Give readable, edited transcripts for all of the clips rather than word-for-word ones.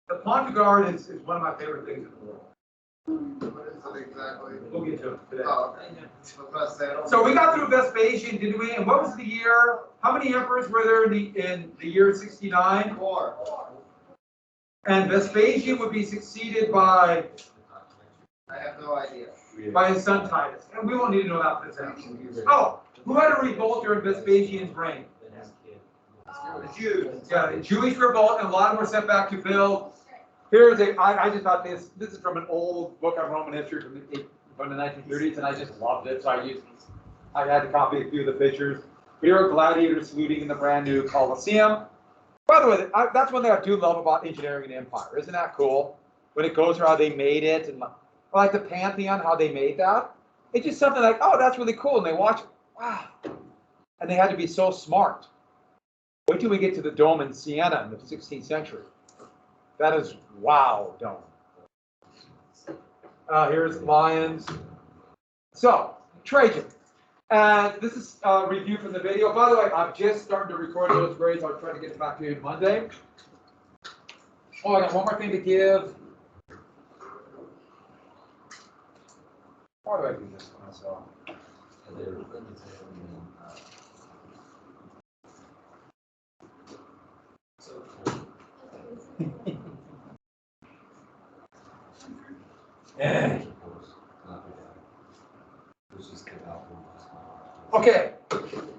The Pont du Gard is one of my favorite things in the world. What is it exactly? We'll get to it today. Oh, okay. So we got through Vespasian, didn't we? And what was the year? How many emperors were there in the year 69? 4. And Vespasian would be succeeded by I have no idea. his son Titus. And we won't need to know about this actually. Oh, who had a revolt during Vespasian's reign? The Jews. Yeah, the Jewish revolt, and a lot of them were sent back to build. Here's I just thought this is from an old book on Roman history from the 1930s, and I just loved it. So I had to copy a few of the pictures. Here are gladiators saluting in the brand new Colosseum. By the way, that's one thing I do love about engineering an empire. Isn't that cool? When it goes through how they made it, and like the Pantheon, how they made that. It's just something like, oh, that's really cool. And they watch it, wow. And they had to be so smart. Wait till we get to the dome in Siena in the 16th century. That is wow dome. Here's lions. So, Trajan. And this is a review from the video. By the way, I'm just starting to record those grades. I'll try to get it back to you Monday. Oh, I got one more thing to give. How do I do this for myself? Yeah. Okay,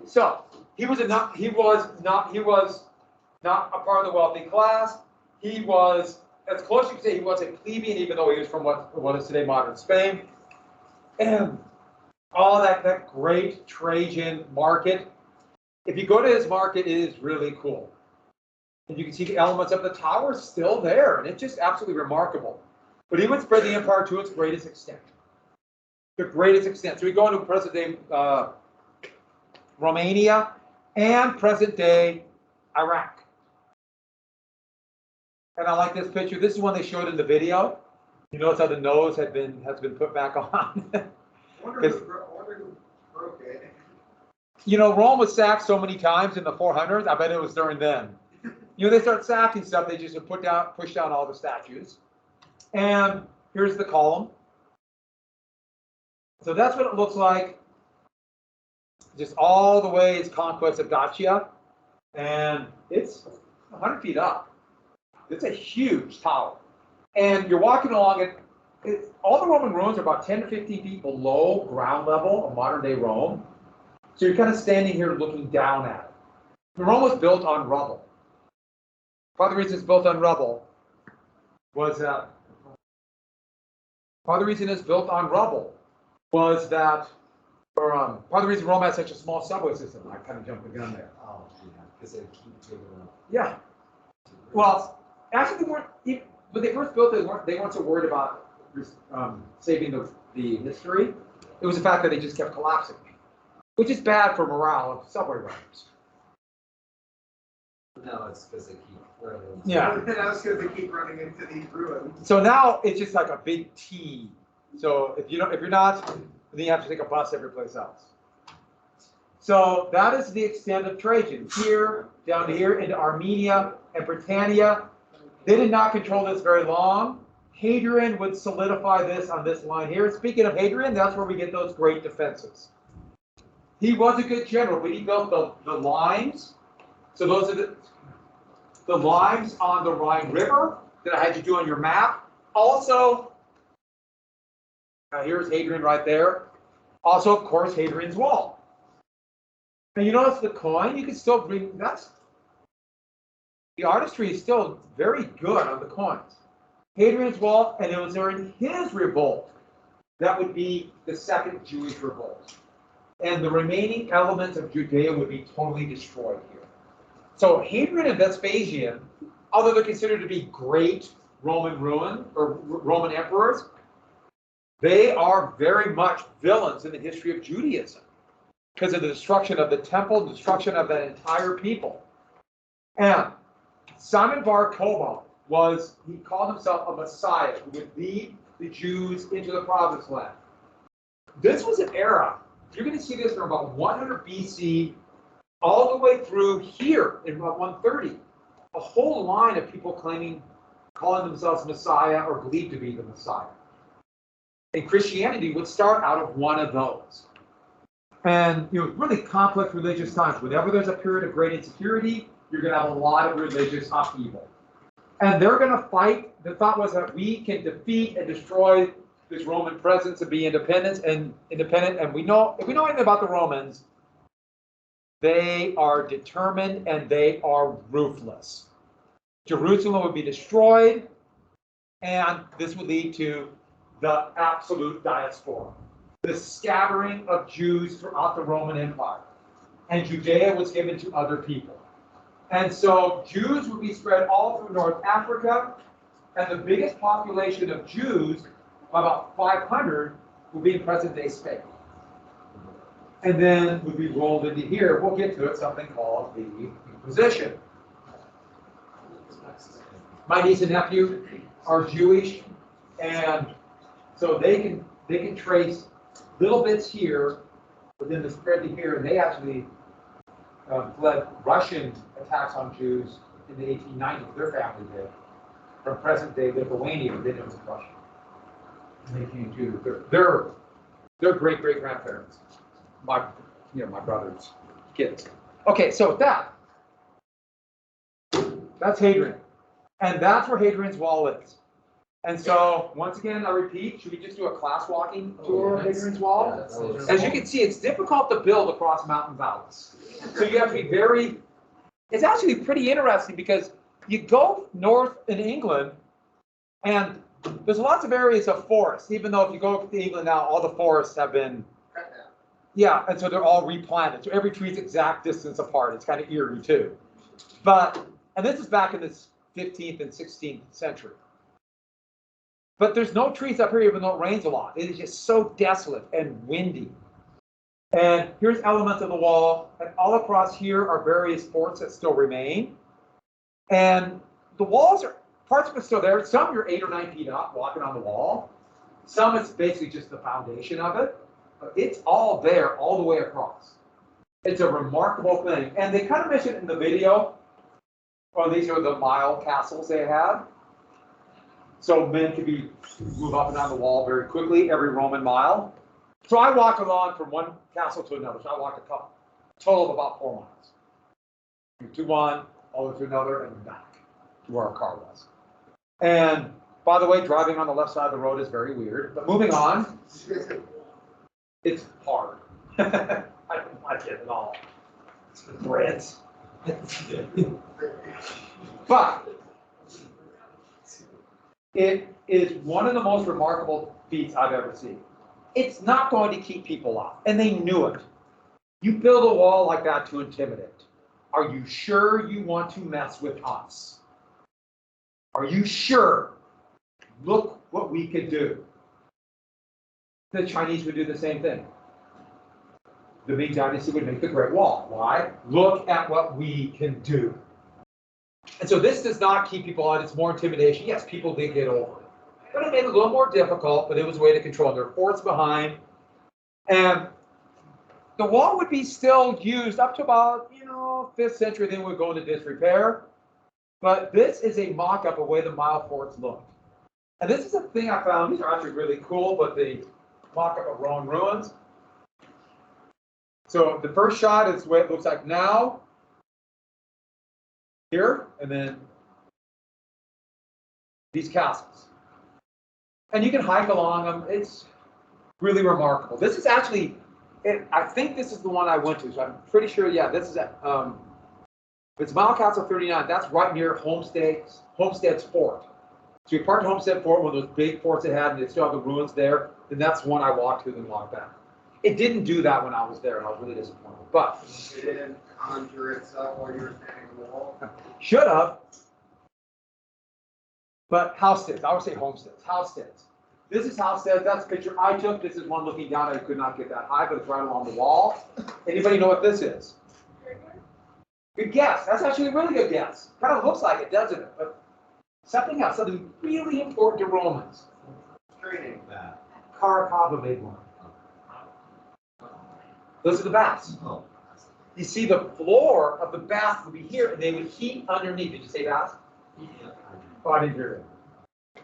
so he was not a part of the wealthy class. He was, as close as you can say, he was a plebeian, even though he was from what is today modern Spain. And all that great Trajan market. If you go to his market, it is really cool. And you can see the elements of the tower still there, and it's just absolutely remarkable. But he would spread the empire to its greatest extent. The greatest extent. So we go into present-day Romania and present-day Iraq. And I like this picture. This is one they showed in the video. You notice how the nose has been put back on. I wonder who broke it. You know, Rome was sacked so many times in the 400s. I bet it was during then. You know, they start sacking stuff. They just push down all the statues. And here's the column. So that's what it looks like. Just all the way its conquest of Dacia. And it's 100 feet up. It's a huge tower. And you're walking along it. All the Roman ruins are about 10 to 15 feet below ground level of modern day Rome. So you're kind of standing here looking down at it. Rome was built on rubble. Part of the reason it's built on rubble was that part of the reason it's built on rubble was that, or part of the reason Rome has such a small subway system. I kind of jumped the gun there. Oh, yeah, because they keep taking it up. Yeah. Well, actually, they weren't. When they first built it, they weren't so worried about saving the history. It was the fact that they just kept collapsing, which is bad for morale of subway runners. No, it's because they keep running into Yeah. And that's because they keep running into these ruins. So now it's just like a big T. So if you're not, then you have to take a bus every place else. So that is the extent of Trajan. Here, down to here, into Armenia and Britannia. They did not control this very long. Hadrian would solidify this on this line here. Speaking of Hadrian, that's where we get those great defenses. He was a good general, but he built the limes. So those are the limes on the Rhine River that I had you do on your map. Also, here's Hadrian right there. Also, of course, Hadrian's Wall. And you notice the coin, you can still bring, the artistry is still very good on the coins. Hadrian's Wall, and it was during his revolt. That would be the second Jewish revolt. And the remaining elements of Judea would be totally destroyed here. So Hadrian and Vespasian, although they're considered to be great Roman Roman emperors, they are very much villains in the history of Judaism because of the destruction of the temple, the destruction of that entire people. And Simon Bar Kokhba he called himself a Messiah who would lead the Jews into the promised land. This was an era, you're going to see this from about 100 BC all the way through here in Route 130, a whole line of people calling themselves Messiah or believed to be the Messiah. And Christianity would start out of one of those. And really complex religious times. Whenever there's a period of great insecurity, you're going to have a lot of religious upheaval. And they're going to fight. The thought was that we can defeat and destroy this Roman presence and be independent. And we know, if we know anything about the Romans, they are determined and they are ruthless. Jerusalem would be destroyed, and this would lead to the absolute diaspora, the scattering of Jews throughout the Roman Empire. And Judea was given to other people. And so Jews would be spread all through North Africa, and the biggest population of Jews, about 500, will be in present-day Spain. And then would be rolled into here. We'll get to it, something called the Inquisition. My niece and nephew are Jewish, and so they can trace little bits here, but then the spread to here, and they actually fled Russian attacks on Jews in the 1890s. Their family did, from present-day Lithuania, but then it was Russia. And they came to their great-great-grandparents, my brother's kids. Okay, so that's Hadrian. And that's where Hadrian's Wall is. And so, once again, I repeat, should we just do a class walking tour of Hadrian's Wall? As you can see, it's difficult to build across mountain valleys. So you have to be it's actually pretty interesting because you go north in England and there's lots of areas of forest, even though if you go to England now, all the forests have been, yeah, and so they're all replanted. So every tree is exact distance apart. It's kind of eerie too. And this is back in this 15th and 16th century. But there's no trees up here even though it rains a lot. It is just so desolate and windy. And here's elements of the wall. And all across here are various forts that still remain. And the walls parts of it still there. Some you're 8 or 9 feet up walking on the wall. Some it's basically just the foundation of it. But it's all there all the way across. It's a remarkable thing. And they kind of mentioned in the video, these are the mile castles they had. So men could move up and down the wall very quickly, every Roman mile. So I walked along from one castle to another. So I walked a total of about 4 miles. To one, all the way to another, and back to where our car was. And by the way, driving on the left side of the road is very weird. But moving on, it's hard. I don't like it at all. It's the threads. But it is one of the most remarkable feats I've ever seen. It's not going to keep people out, and they knew it. You build a wall like that to intimidate. Are you sure you want to mess with us? Are you sure? Look what we could do. The Chinese would do the same thing. The Ming Dynasty would make the Great Wall. Why? Look at what we can do. And so this does not keep people out. It's more intimidation. Yes, people did get over it. But it made it a little more difficult, but it was a way to control. There are forts behind. And the wall would be still used up to about, 5th century, then we'd go into disrepair. But this is a mock-up of the way the mile forts looked. And this is a thing I found. These are actually really cool, but the mock-up of Roman ruins. So the first shot is the way it looks like now. Here, and then these castles. And you can hike along them. It's really remarkable. This is actually, I think this is the one I went to, so I'm pretty sure, yeah, this is at, it's Mile Castle 39. That's right near Homestead's Fort. So you parked Homestead Fort, one of those big forts they had, and they still have the ruins there. And that's one I walked to and walked back. It didn't do that when I was there, and I was really disappointed. But It didn't conjure itself while you were standing on the wall. should have. But Housesteads, I would say homesteads, Housesteads. This is Housesteads. That's a picture I took. This is one looking down. I could not get that high, but it's right along the wall. Anybody know what this is? Good guess. That's actually a really good guess. Kind of looks like it, doesn't it? But something else, something really important to Romans. Training. Caracalla made one. Those are the baths. you see the floor of the bath would be here, and they would heat underneath. Did you say bath? Oh, I didn't hear it.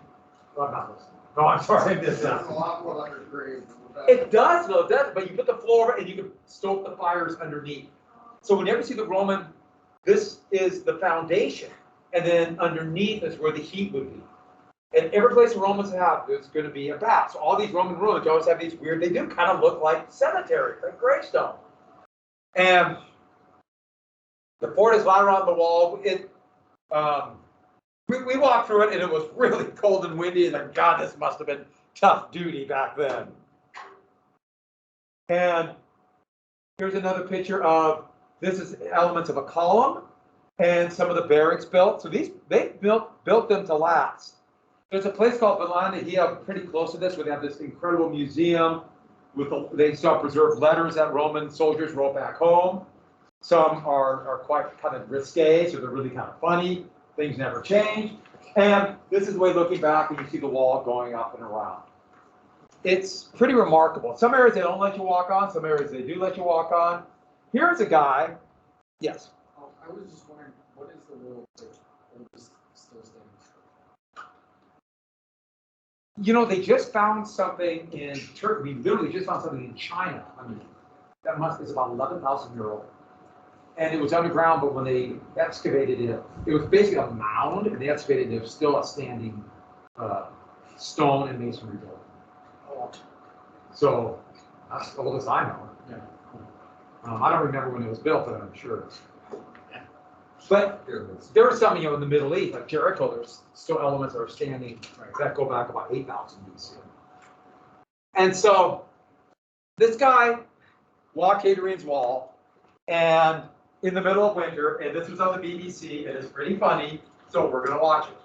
Oh, I'm not listening. No, I'm sorry, I missed that. There's a lot more undergrade. It does, no, it does, but you put the floor and you can stoke the fires underneath. So whenever you see the Roman, this is the foundation, and then underneath is where the heat would be. And every place the Romans have, there's going to be a bath. So all these Roman ruins, you always have these weird, they do kind of look like cemeteries, like gravestone. And the fort is right around the wall. We walked through it, and it was really cold and windy. And like, God, this must have been tough duty back then. And here's another picture of, this is elements of a column and some of the barracks built. So they built them to last. There's a place called Villa Nihia pretty close to this, where they have this incredible museum with they still preserve letters that Roman soldiers wrote back home. Some are quite kind of risque, so they're really kind of funny. Things never change. And this is the way looking back, and you see the wall going up and around. It's pretty remarkable. Some areas they don't let you walk on, some areas they do let you walk on. Here's a guy. Yes. I was just wondering, what is the little oldest still standing structure? You know, they just found something in Turkey. We literally just found something in China. I mean, it's about 11,000 year old. And it was underground, but when they excavated it, it was basically a mound, and they excavated it, it was still a standing stone and masonry building. So that's the oldest I know. Yeah. I don't remember when it was built, but I'm sure. But Pyramids. there are some, in the Middle East, like Jericho, there's still elements that are standing that go back about 8,000 BC. And so this guy walked Hadrian's Wall, and in the middle of winter, and this was on the BBC, and it's pretty funny, so we're going to watch it.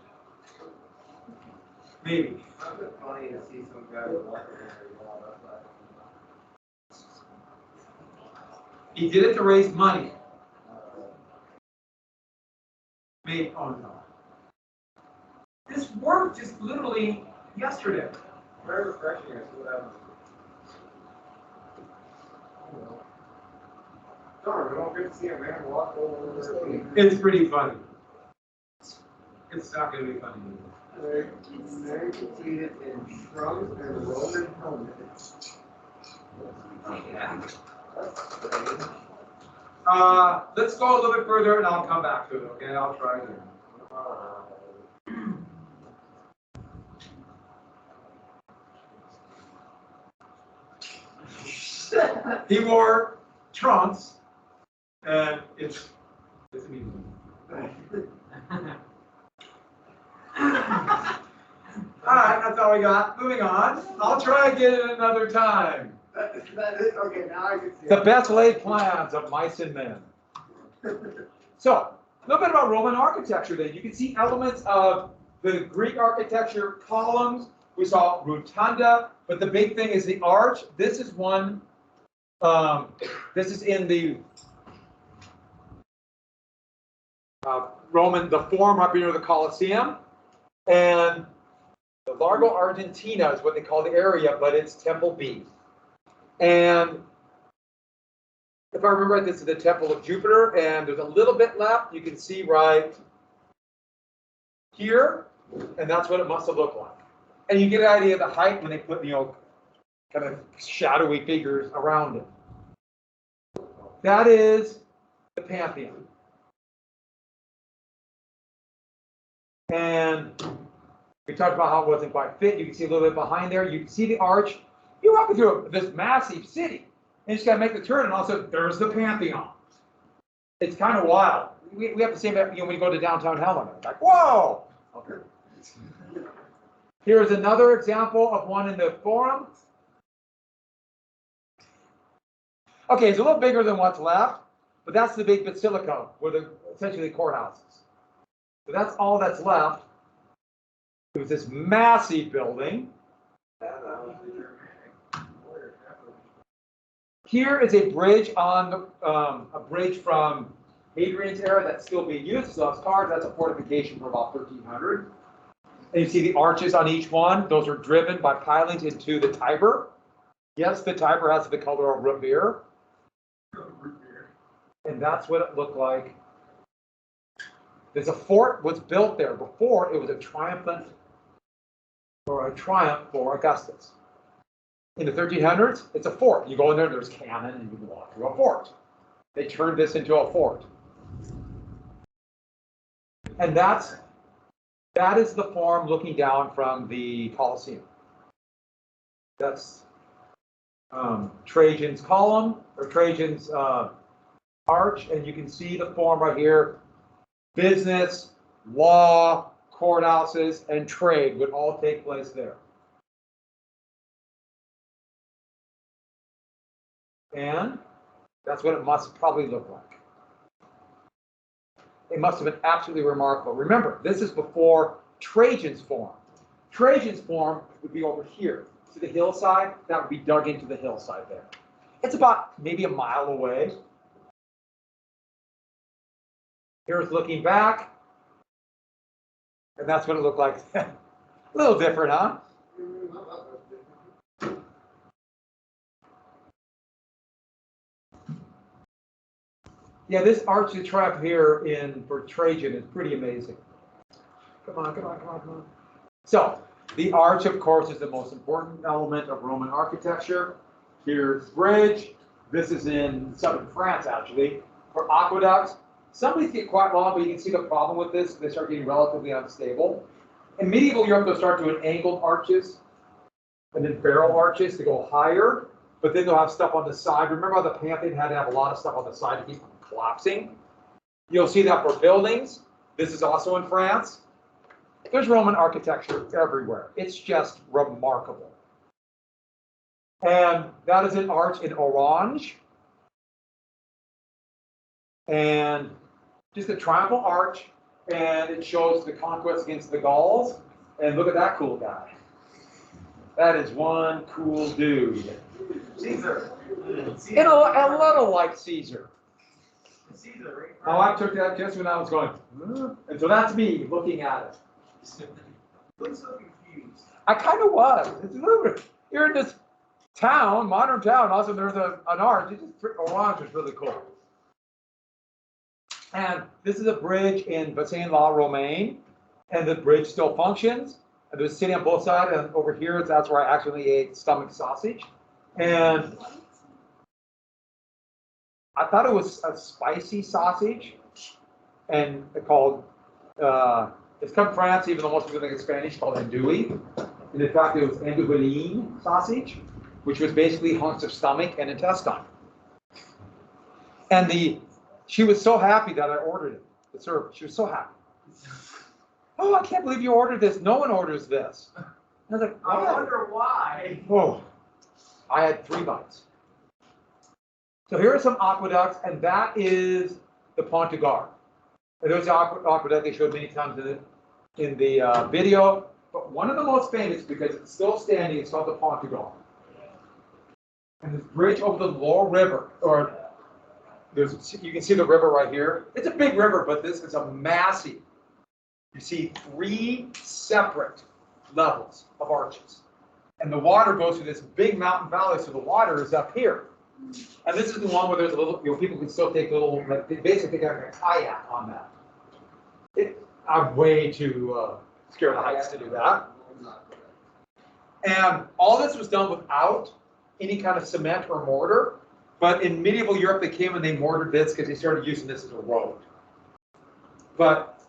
Maybe. It's been funny to see some guys walking there. He did it to raise money. Maybe, oh no. This worked just literally yesterday. Very refreshing. I see what happens. Darn, we don't get to see a man walk over there. It's pretty funny. It's not going to be funny. They're completed in trunks and Roman helmets. Yeah. That's strange. Let's go a little bit further and I'll come back to it, okay? I'll try again. He wore trunks, and it's amusing. All right, that's all we got. Moving on. I'll try again at another time. That is, okay, now I can see. The best laid plans of mice and men. So, a little bit about Roman architecture then. You can see elements of the Greek architecture, columns. We saw rotunda, but the big thing is the arch. This is one, this is in the the Forum up near the Colosseum. And the Largo Argentina is what they call the area, but it's Temple B. And if I remember right, this is the Temple of Jupiter, and there's a little bit left. You can see right here, and that's what it must have looked like. And you get an idea of the height when they put, kind of shadowy figures around it. That is the Pantheon. And we talked about how it wasn't quite fit. You can see a little bit behind there. You can see the arch. You're walking through this massive city, and you just got to make the turn, and also there's the Pantheon. It's kind of wild. We have the same, when we go to downtown Helena. It's like, whoa! Okay. Here's another example of one in the Forum. Okay, it's a little bigger than what's left, but that's the big basilica, where essentially the courthouses. So that's all that's left. It was this massive building. Here is a bridge on a bridge from Hadrian's era that's still being used. So those cars, that's a fortification from about 1300. And you see the arches on each one. Those are driven by pilings into the Tiber. Yes, the Tiber has the color of root beer. and that's what it looked like. There's a fort was built there before. It was a triumph for Augustus. In the 1300s, it's a fort. You go in there, there's cannon, and you can walk through a fort. They turned this into a fort. And that is the form looking down from the Colosseum. That's Trajan's column, or Trajan's arch, and you can see the form right here. Business, law, courthouses, and trade would all take place there. And that's what it must probably look like. It must have been absolutely remarkable. Remember, this is before Trajan's form. Trajan's form would be over here. To the hillside, that would be dug into the hillside there. It's about maybe a mile away. Here's looking back. And that's what it looked like. A little different, huh? Yeah, this Arch de Triomphe here for Trajan is pretty amazing. Come on. So, the arch, of course, is the most important element of Roman architecture. Here's bridge. This is in southern France, actually, for aqueducts. Some of these get quite long, but you can see the problem with this. They start getting relatively unstable. In medieval Europe, they'll start doing angled arches and then barrel arches to go higher, but then they'll have stuff on the side. Remember how the Pantheon had to have a lot of stuff on the side to keep from collapsing? You'll see that for buildings. This is also in France. There's Roman architecture everywhere. It's just remarkable. And that is an arch in orange. And just a triumphal arch. And it shows the conquest against the Gauls. And look at that cool guy. That is one cool dude. Caesar. And a little like Caesar. Caesar, right? Oh, I took that just when I was going, and so that's me looking at it. Looks so confused. I kind of was. It's a little bit, you're in this town, modern town, also there's an arch. It's just, orange is really cool. And this is a bridge in Bassin-la-Romaine, and the bridge still functions. And there's a city on both sides, and over here, that's where I actually ate stomach sausage. And I thought it was a spicy sausage, and it's called, it's come from France, even though most people think it's Spanish, called andouille. And in fact, it was andouilline sausage, which was basically hunks of stomach and intestine. And she was so happy that I ordered it. The server, she was so happy. Oh, I can't believe you ordered this. No one orders this. And I was like, I wonder why. oh, I had 3 bites. So here are some aqueducts, and that is the Pont du Gard. And there's the aqueduct they showed many times in the video, but one of the most famous, because it's still standing, it's called the Pont du Gard. And this bridge over the Loire River, or you can see the river right here. It's a big river, but this is a massive. You see 3 separate levels of arches. And the water goes through this big mountain valley, so the water is up here. And this is the one where there's a little, people can still take little, like, they basically got a kayak on that. I'm way too scared of heights to do that. And all this was done without any kind of cement or mortar. But in medieval Europe, they came and they mortared this because they started using this as a road. But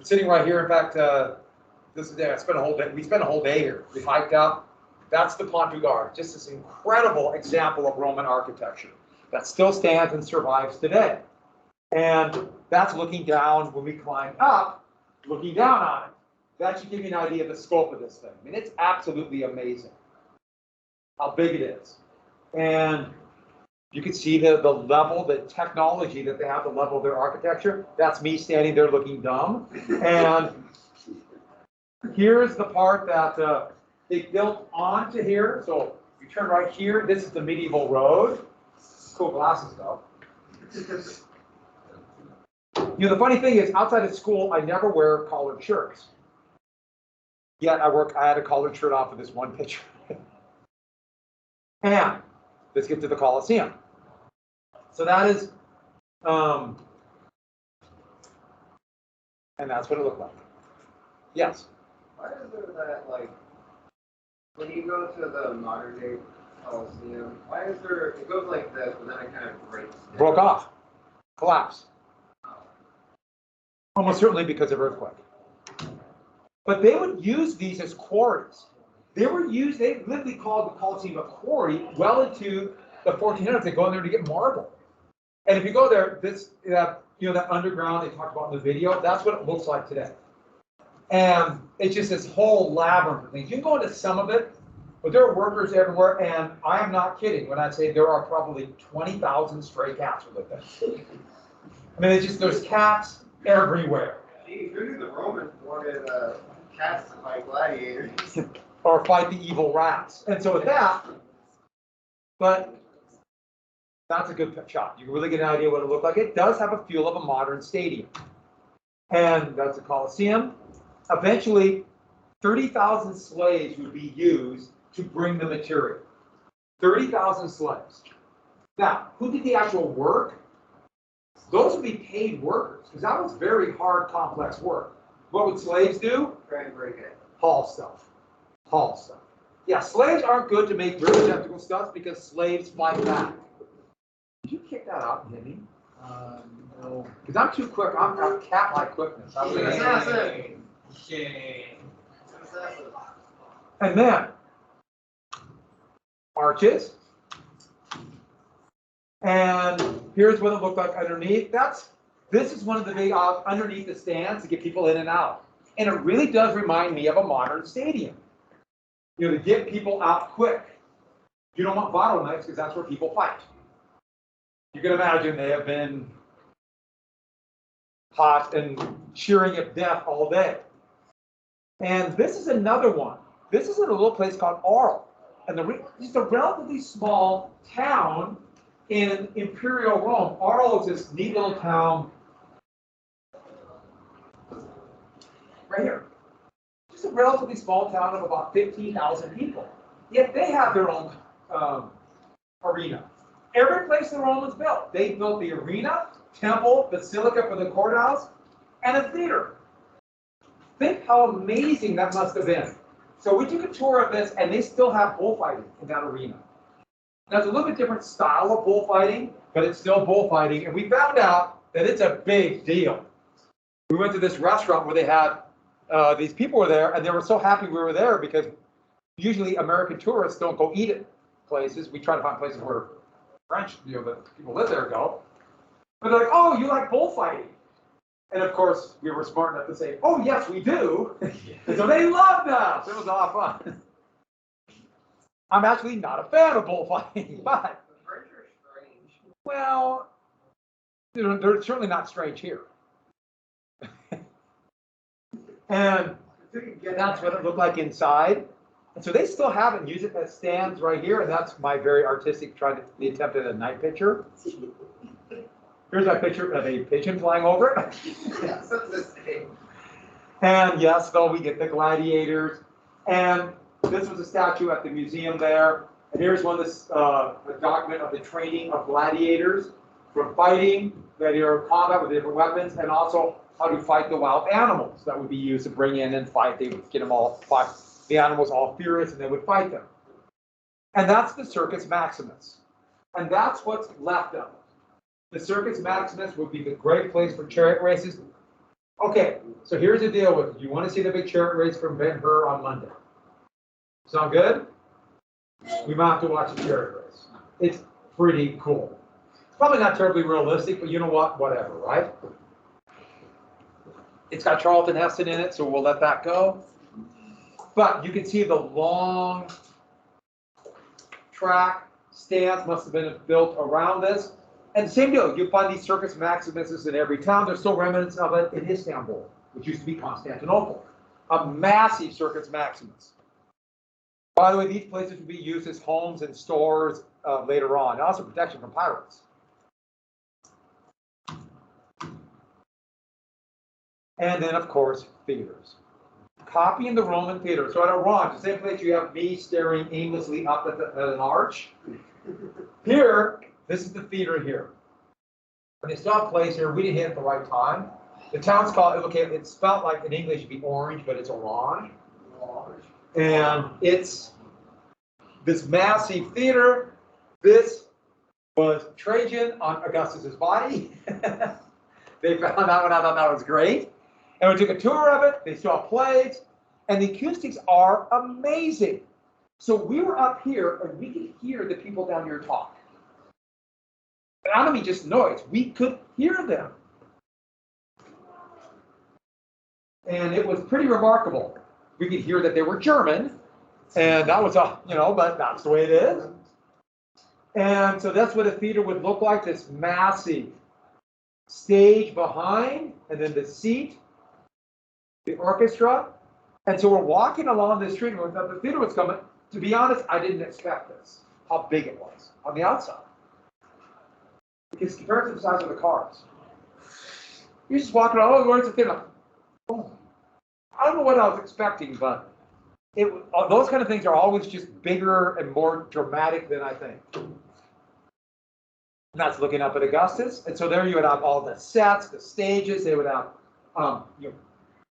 sitting right here, in fact, this is there. We spent a whole day here. We hiked up. That's the Pont du Gard, just this incredible example of Roman architecture that still stands and survives today. And that's looking down when we climb up, looking down on it. That should give you an idea of the scope of this thing. I mean, it's absolutely amazing how big it is. And you can see the level, the technology that they have, the level of their architecture. That's me standing there looking dumb. And here's the part that they built onto here. So you turn right here. This is the medieval road. Cool glasses, though. You know, the funny thing is, outside of school, I never wear collared shirts. Yet I had a collared shirt off of this one picture. And let's get to the Colosseum. So that is, and that's what it looked like. Yes. Why is there that, like, when you go to the modern day Coliseum, why is there, it goes like this, but then it kind of breaks down? Broke off, collapsed. Almost certainly because of earthquake. But they would use these as quarries. They literally called the Colosseum a quarry well into the 1400s. They go in there to get marble. And if you go there, that underground they talked about in the video, that's what it looks like today. And it's just this whole labyrinth of things. You can go into some of it, but there are workers everywhere, and I am not kidding when I say there are probably 20,000 stray cats who live there. I mean, there's cats everywhere. Geez, who knew the Romans wanted cats to fight gladiators? Or fight the evil rats. And so with that, but that's a good shot. You can really get an idea what it looked like. It does have a feel of a modern stadium. And that's a Colosseum. Eventually, 30,000 slaves would be used to bring the material. 30,000 slaves. Now, who did the actual work? Those would be paid workers, because that was very hard, complex work. What would slaves do? Try and break it. Haul stuff. Haul stuff. Yeah, slaves aren't good to make really technical stuff because slaves fight back. Did you kick that out and hit me? No. Because I'm too quick. I'm got cat-like quickness. I was gonna say- Assassin. Shame. Assassin. And then arches. And here's what it looked like underneath. This is one of the big underneath the stands to get people in and out. And it really does remind me of a modern stadium. To get people out quick. You don't want bottlenecks because that's where people fight. You can imagine they have been hot and cheering at death all day. And this is another one. This is in a little place called Arles. And it's a relatively small town in Imperial Rome. Arles is this neat little town right here. Just a relatively small town of about 15,000 people. Yet they have their own arena. Every place the Romans built. They built the arena, temple, basilica for the courthouse, and a theater. Think how amazing that must have been. So we took a tour of this, and they still have bullfighting in that arena. Now, it's a little bit different style of bullfighting, but it's still bullfighting. And we found out that it's a big deal. We went to this restaurant where they had these people were there, and they were so happy we were there because usually American tourists don't go eat at places. We try to find places where French, the people live there go. But they're like, oh, you like bullfighting? And of course, we were smart enough to say, oh, yes, we do. And so they loved us. It was a lot of fun. I'm actually not a fan of bullfighting, but, The French are strange. well, they're certainly not strange here. And that's what it looked like inside. And so they still have it and use it as stands right here. And that's my very artistic the attempt at a night picture. Here's my picture of a pigeon flying over it. Yeah, so it's the same. And yes, though, we get the gladiators. And this was a statue at the museum there. And here's one that's a document of the training of gladiators from fighting, gladiator combat with different weapons, and also how to fight the wild animals that would be used to bring in and fight. They would get them all, fight the animals all furious, and they would fight them. And that's the Circus Maximus. And that's what's left of it. The Circus Maximus would be the great place for chariot races. Okay, so here's the deal with it. You want to see the big chariot race from Ben-Hur on Monday? Sound good? We might have to watch a chariot race. It's pretty cool. It's probably not terribly realistic, but you know what? Whatever, right? It's got Charlton Heston in it, so we'll let that go. But you can see the long track stands must have been built around this. And same deal, you find these Circus Maximuses in every town. There's still remnants of it in Istanbul, which used to be Constantinople. A massive Circus Maximus. By the way, these places would be used as homes and stores later on, and also protection from pirates. And then, of course, theaters. Copying the Roman theater. So at Orange, the same place you have me staring aimlessly up at an arch. Here, this is the theater here. When they saw a place here, we didn't hit it at the right time. The town's called, okay, it's spelled like in English it'd be orange, but it's orange. And it's this massive theater. This was Trajan on Augustus's body. They found that one out, thought that was great. And we took a tour of it, they saw plays, and the acoustics are amazing. So we were up here and we could hear the people down here talk. And I don't mean just noise, we could hear them. And it was pretty remarkable. We could hear that they were German, and that was but that's the way it is. And so that's what a theater would look like, this massive stage behind, and then the seat, the orchestra. And so we're walking along this street, and the theater was coming. To be honest, I didn't expect this, how big it was on the outside. Because compared to the size of the cars. You're just walking around, where's the theater? Oh. I don't know what I was expecting, but those kind of things are always just bigger and more dramatic than I think. And that's looking up at Augustus. And so there you would have all the sets, the stages. They would have,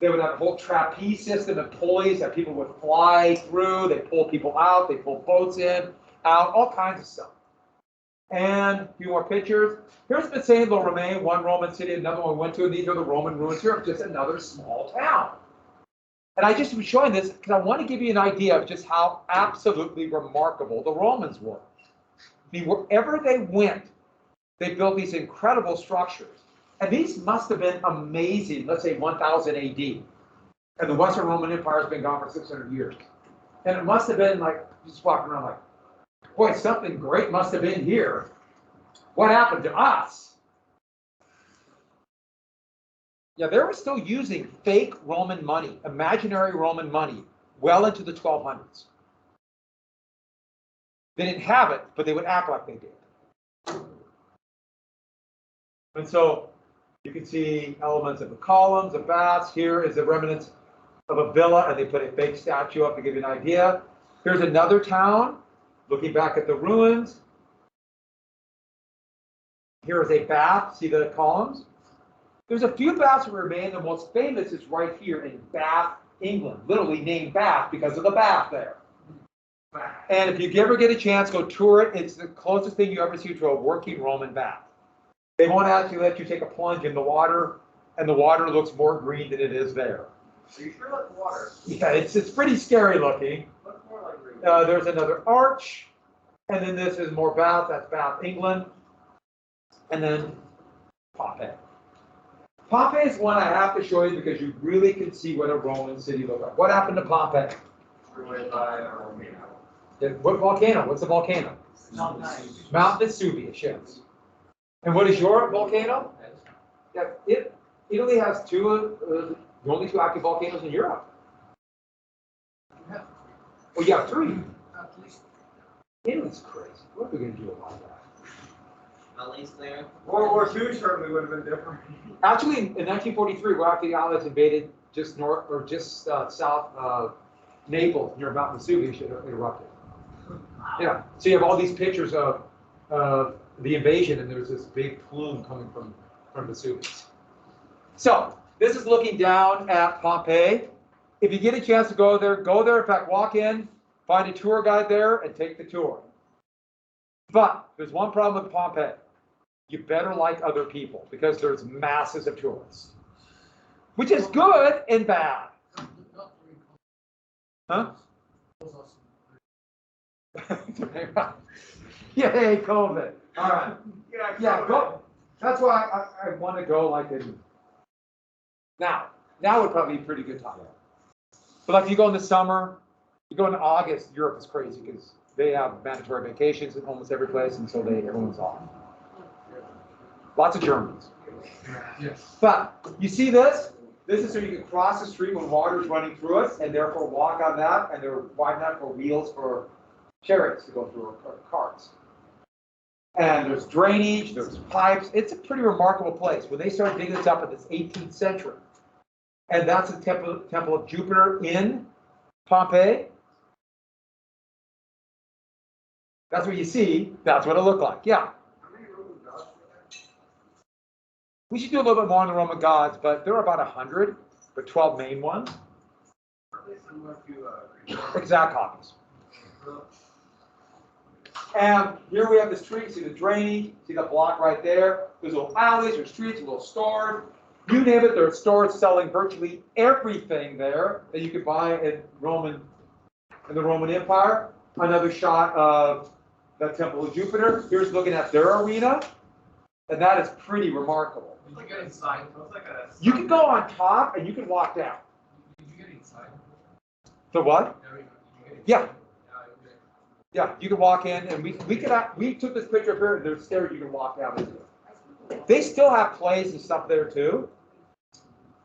they would have a whole trapeze system and pulleys that people would fly through. They pull people out. They pull boats in, out, all kinds of stuff. And a few more pictures. Here's Massena La Romaine, one Roman city, another one we went to, and these are the Roman ruins here of just another small town. And I just was showing this because I want to give you an idea of just how absolutely remarkable the Romans were. I mean, wherever they went, they built these incredible structures. And these must have been amazing, let's say 1000 AD. And the Western Roman Empire has been gone for 600 years. And it must have been like, just walking around like, boy, something great must have been here. What happened to us? Yeah, they were still using fake Roman money, imaginary Roman money, well into the 1200s. They didn't have it, but they would act like they did. And so you can see elements of the columns, the baths. Here is the remnants of a villa, and they put a fake statue up to give you an idea. Here's another town, looking back at the ruins. Here is a bath. See the columns? There's a few baths that remain. The most famous is right here in Bath, England, literally named Bath because of the bath there. And if you ever get a chance, go tour it. It's the closest thing you ever see to a working Roman bath. They won't actually let you take a plunge in the water, and the water looks more green than it is there. Are you sure about the water? Yeah, it's pretty scary looking. Looks more like green. There's another arch, and then this is more Bath. That's Bath, England. And then Pompeii. Pompeii is one I have to show you because you really can see what a Roman city looked like. What happened to Pompeii? Ruined by a volcano. What volcano? What's the volcano? Mount Vesuvius, yes. And what is your volcano? Yeah, Italy has the only two active volcanoes in Europe. Well, you have three. Italy's crazy. What are we going to do about that? At least there. World War II certainly would have been different. Actually, in 1943, where after the Allies invaded just north or just south of Naples, near Mount Vesuvius, it erupted. Yeah. So you have all these pictures of the invasion, and there's this big plume coming from Vesuvius. So this is looking down at Pompeii. If you get a chance to go there, go there. In fact, walk in, find a tour guide there, and take the tour. But there's one problem with Pompeii. You better like other people because there's masses of tourists, which is good and bad. Huh? Yay, COVID. All right. Yeah, go. That's why I want to go like in now. Now would probably be a pretty good time. But like if you go in the summer, you go in August, Europe is crazy because they have mandatory vacations in almost every place, and so everyone's off. Lots of Germans. But you see this? This is so you can cross the street when water's running through it, and therefore walk on that, and they're wide enough for wheels for chariots to go through, or carts. And there's drainage, there's pipes. It's a pretty remarkable place. When they started digging this up in this 18th century, and that's the temple of Jupiter in Pompeii. That's what you see. That's what it looked like. Yeah. We should do a little bit more on the Roman gods, but there are about 100, but 12 main ones. Are they similar to Greek? Exact copies. And here we have this tree, see the drainage, see the block right there. There's little alleys, there's streets, little stores. You name it, there are stores selling virtually everything there that you could buy in the Roman Empire. Another shot of the Temple of Jupiter. Here's looking at their arena, and that is pretty remarkable. It's like an inside. It's like a. You can go on top and you can walk down. Did you get inside? The what? Yeah. Yeah. Yeah, you can walk in, and we took this picture up here, and there's stairs you can walk down into. They still have plays and stuff there too.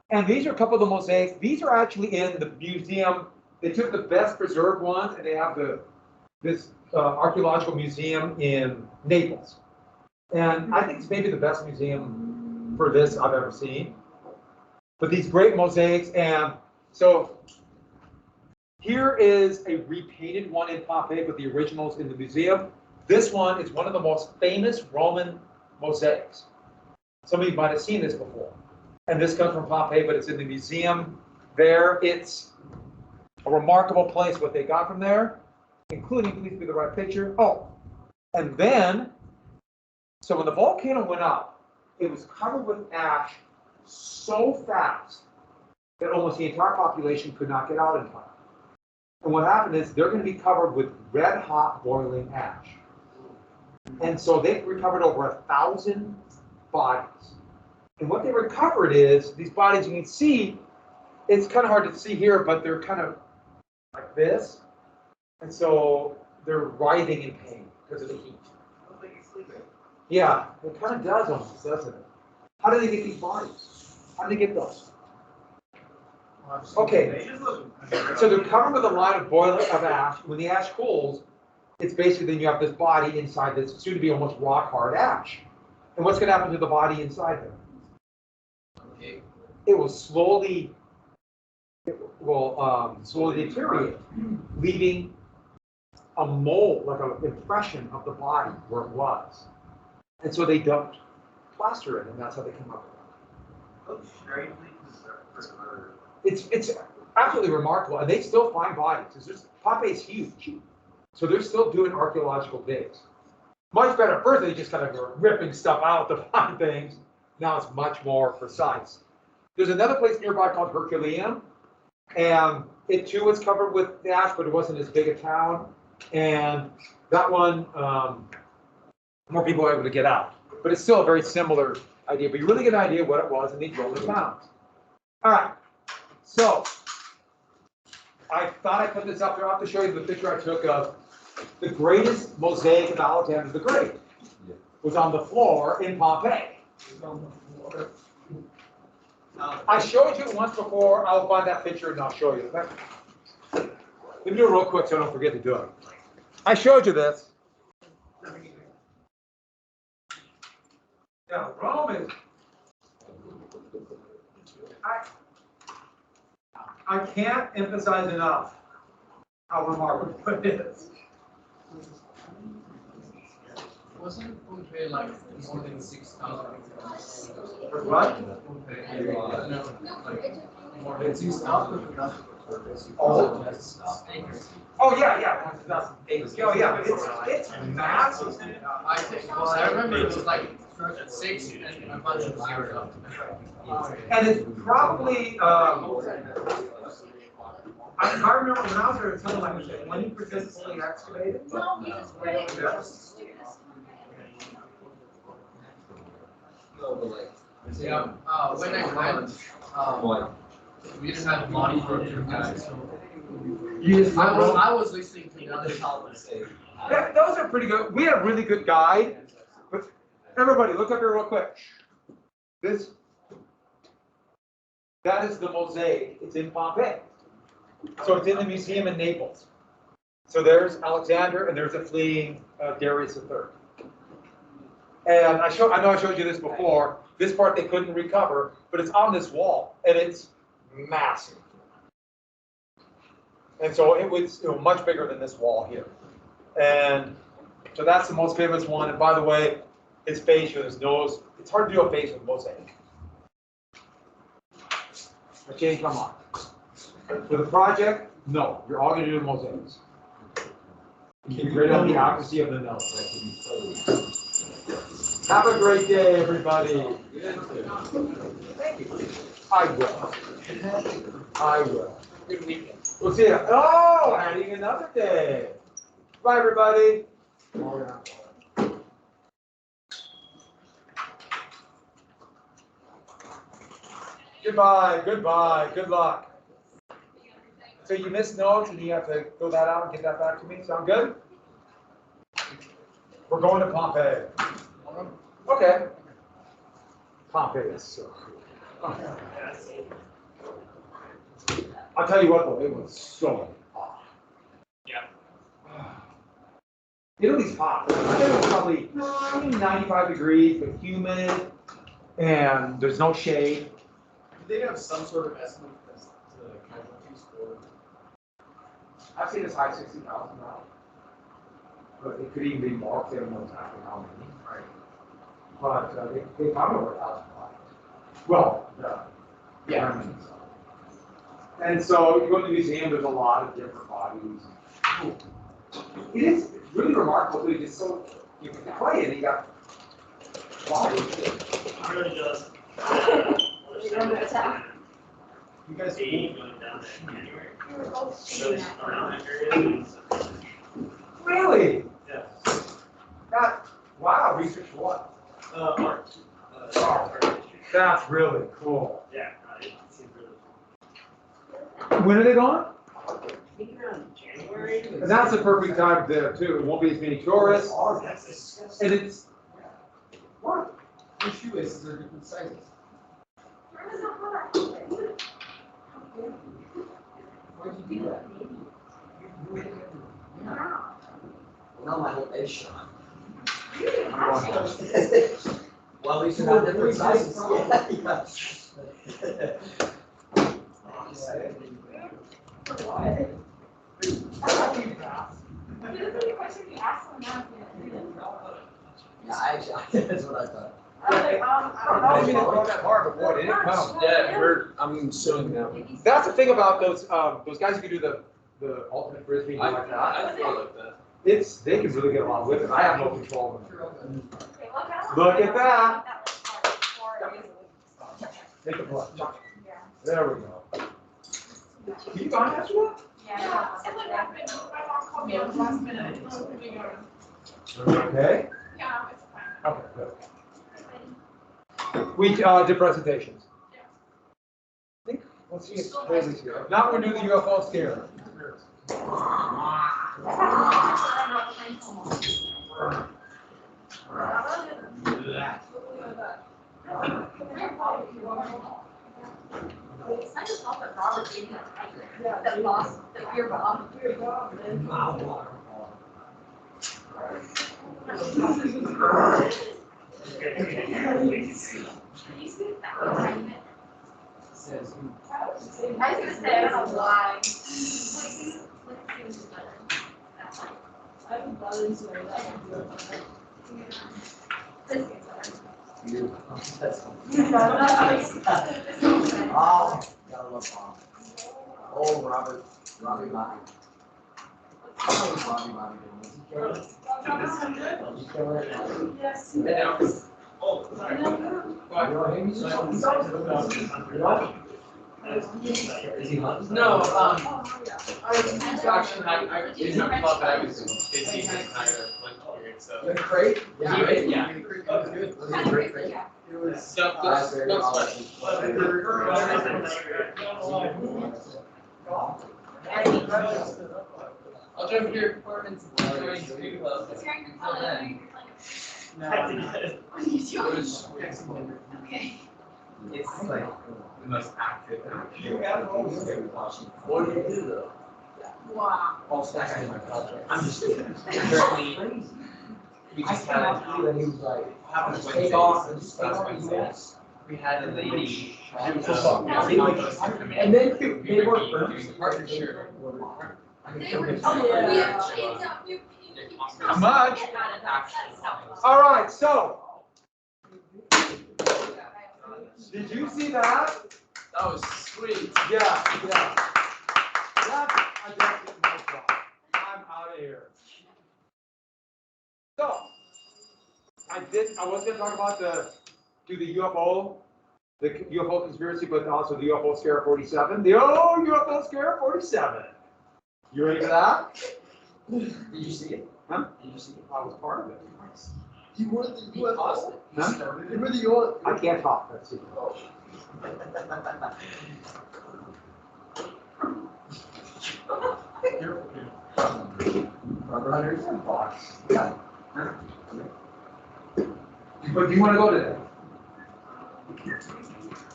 And these are a couple of the mosaics. These are actually in the museum. They took the best preserved ones, and they have this archaeological museum in Naples. And I think it's maybe the best museum for this I've ever seen. But these great mosaics, and so here is a repainted one in Pompeii with the originals in the museum. This one is one of the most famous Roman mosaics. Some of you might have seen this before. And this comes from Pompeii, but it's in the museum there. It's a remarkable place, what they got from there, including, please be the right picture. Oh, and then, so when the volcano went up, it was covered with ash so fast that almost the entire population could not get out in time. And what happened is they're going to be covered with red hot boiling ash. And so they've recovered over 1,000 bodies. And what they recovered is these bodies, you can see, it's kind of hard to see here, but they're kind of like this. And so they're writhing in pain because of the heat. Looks like he's sleeping. Yeah, it kind of does almost, doesn't it? How do they get these bodies? How do they get those? Okay. They just look. So they're covered with a line of ash. When the ash cools, it's basically then you have this body inside this soon to be almost rock hard ash. And what's going to happen to the body inside there? It will slowly deteriorate, leaving a mold, like an impression of the body where it was. And so they dumped plaster in, and that's how they came up with it. Looks strangely preserved. It's absolutely remarkable, and they still find bodies. Pompeii's huge, so they're still doing archaeological digs. Much better. First, they just kind of were ripping stuff out to find things. Now it's much more precise. There's another place nearby called Herculaneum, and it too was covered with ash, but it wasn't as big a town. And that one, more people were able to get out. But it's still a very similar idea. But you really get an idea what it was in these Roman towns. All right. So I thought I put this up there. I'll have to show you the picture I took of the greatest mosaic of Alexander the Great. It was on the floor in Pompeii. I showed you once before. I'll find that picture and I'll show you. Let me do it real quick so I don't forget to do it. I showed you this. Now, Rome is. I can't emphasize enough how remarkable it is. Wasn't Pompeii like more than 6,000? What? No, like more than 6,000. Oh yeah. Oh yeah, it's massive. I remember it was like 6 and a bunch of zeros. And it's probably, I remember when I was there, it was like, was it 20% fully excavated? Yeah, when I went, we didn't have money for it. I was listening to another talent. Yeah, those are pretty good. We had a really good guide. But everybody, look up here real quick. That is the mosaic. It's in Pompeii. So it's in the museum in Naples. So there's Alexander, and there's a fleeing Darius III. And I know I showed you this before. This part they couldn't recover, but it's on this wall, and it's massive. And so it was much bigger than this wall here. And so that's the most famous one. And by the way, his face with his nose. It's hard to do a face with mosaic. Okay, come on. For the project, no, you're all gonna do mosaics. Keep right on the accuracy of the nose. Have a great day, everybody. I will. I will. Good weekend. We'll see you. Oh, adding another day. Bye, everybody. Goodbye, goodbye, good luck. So you missed notes and you have to fill that out and get that back to me. Sound good? We're going to Pompeii. Okay. Pompeii is so cool. I'll tell you what though, it was so hot. Yeah. Italy's hot. I think it was probably 95 degrees, but humid, and there's no shade. Do they have some sort of estimate as to casualties for? I've seen as high as 60,000 now. But it could even be more if they don't know exactly how many. Right. But they found over 1,000 bodies. Well, Yeah. Germans. And so you go to the museum, there's a lot of different bodies. It is really remarkable, but it's so, you can play it, and you got bodies. I'm really just. You don't know what's that? You guys. Going down to January. We were both So shooting it's that. around that area. Really? Yeah. That, wow, research for what? Art. Art. That's really cool. Yeah, it seems really cool. When are they going? I think around January. And that's the perfect time there too. It won't be as many tourists. And it's, what? Your shoelaces are different sizes. Where was the heart? Why'd you do that? Wow. Well, my whole face shot. You didn't have to. Well, at least you're not different sizes. What? I love you, Ross. This is the question you asked when I was gonna do this. Yeah, actually, that's what I thought. I was like, I don't mean to go that far, but boy, did it come. I'm suing now. That's the thing about those guys who can do the ultimate frisbee and like that. I feel like that. They can really get a lot with it. I have no control of them. Okay, look at Look at that. Yeah. Make it blood. There we go. Can you find that one? Yeah. It like happened, my mom called me on the last minute, it's really good. Okay. Yeah, it's fine. Okay, good. We did presentations. Yeah. I think, let's see if Haley's here. Now we're doing the UFO scare. It's not just all that Robert gave me that boss, the beer bomb. I was gonna say, I don't know why. I haven't thought into it, I can do it. This gets better. That's Oh, Oh, gotta love Bob. Oh, Robbie Bobby. Oh, Robbie did he kill it? Yes. Oh, sorry. Is he hunting? No, Oh, yeah. actually, I didn't have thought that I was busy this entire lunch period, so. The crate? Yeah, right? Yeah. Was it a great crate? It was. That's very awesome. I'll jump here. Performance. Is hearing your color? What are you It doing? was. Okay. It's like the most active. What do you do though? Wow. All stacked in my culture. I'm just kidding. Currently, we I just came had up to you and he was like, happened just Wednesdays. take off and just take Last off Wednesday. Wednesday. We had a lady. And And then we they were weren't doing a partnership. They were, oh, we have changed up, How much? All right, so Did you see that? That was sweet. Yeah. That's a definite no problem. I'm out of here. So, I was gonna talk about the UFO conspiracy, but also the UFO Scare 47. The UFO Scare 47. You ready for that? Did you see it? Huh? Did you see it? I was part of it. You were the UFO? Huh? You were the UFO? I can't talk, that's it. Rubber hunters and box. Yeah. But do you wanna go to that?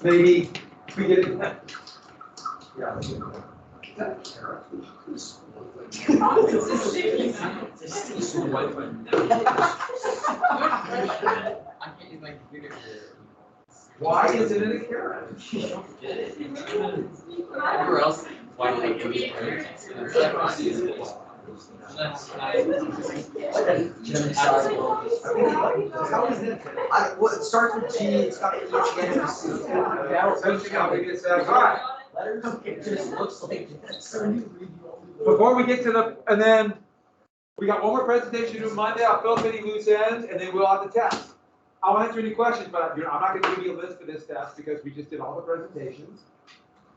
Maybe we get it. Yeah. Is that a carrot? Why is it in a carrot? Everywhere else, why would they give me How is it? Well, it starts with G, it's got the H again, and C. Yeah, so you got, we get set. All right. Letters, it just looks like this. Before we get to the, and then we got one more presentation to do Monday. I'll fill up any loose ends, and then we'll have the test. I'll answer any questions, but I'm not going to give you a list for this test because we just did all the presentations.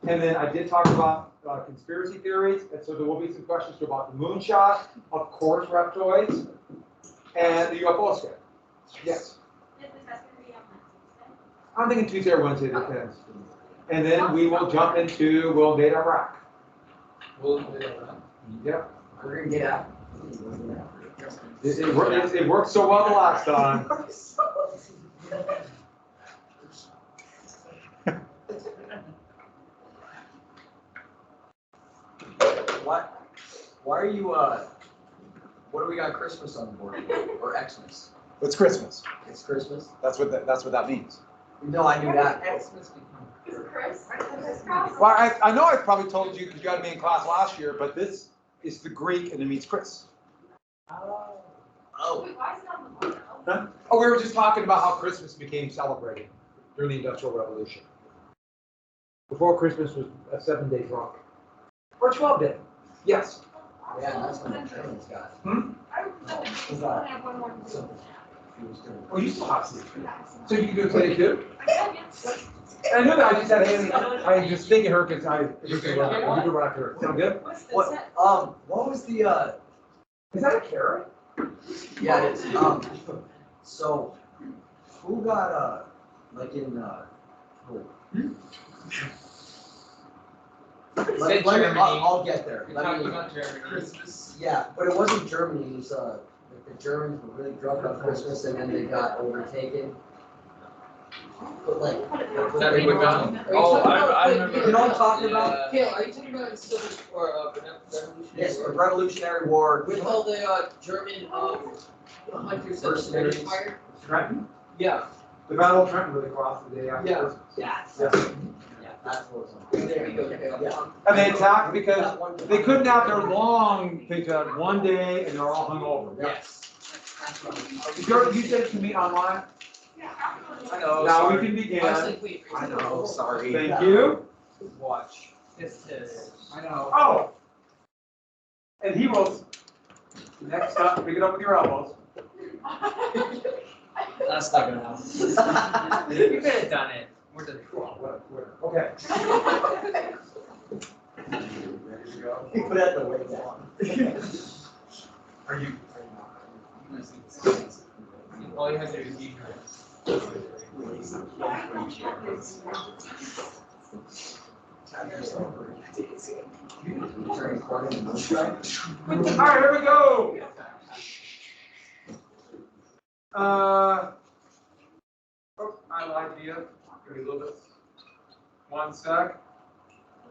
And then I did talk about conspiracy theories, and so there will be some questions about the moonshot, of course, reptoids, and the UFO scare. Yes. I'm thinking Tuesday or Wednesday, depends. And then we will jump into we'll invade Iraq. Yep. We're gonna get out. It worked so well the last time. What? Why are you, what do we got Christmas on board? Or Xmas? It's Christmas. It's Christmas? That's what that means. No, I knew that. Well, I know I probably told you because you had me in class last year, but this is the Greek and it means Chris. Oh. Huh? Oh, we were just talking about how Christmas became celebrated during the Industrial Revolution. Before Christmas was a 7-day drunk. Or 12-day. Yes. Yeah, that's when the Germans got it. I have one more. Oh, you still have sleep. So you can do it today too? I knew that. I just had Haley. I just thinking her because I. You can run after her. Sound good? What was the, Is that a carrot? yeah, it is, so, who got, like in, I'll get there. You're talking about Germany. Christmas. Yeah, but it wasn't Germany, it was, like the Germans were really drunk on Christmas and then they got overtaken. But like. Is that what we got? Oh, I remember. You know what I'm talking about? Kale, are you talking about in Civil or Revolutionary Yes, the War? Revolutionary War. With all the German hunters that were Mercenaries. fired? Trenton? Yeah. The Battle of Trenton really crossed the day after Yeah. Christmas. Yeah. Yeah, that's what it was. There you go, Kale. Yeah. And they attacked because they couldn't have their long thing to have one day and they're all hungover. Yes. You said it to me online? I know. Now we sorry. can begin. I was like, wait. I know, sorry. Thank you. Watch. It's. I know. Oh! And he wrote, next up, pick it up with your elbows. That's not gonna happen. You could have done it. We're done. Okay. Ready to go? He put out the way down. Are you? All you have to do is eat All right, here we go. Oh, I lied to you. Give me a little bit. 1 sec.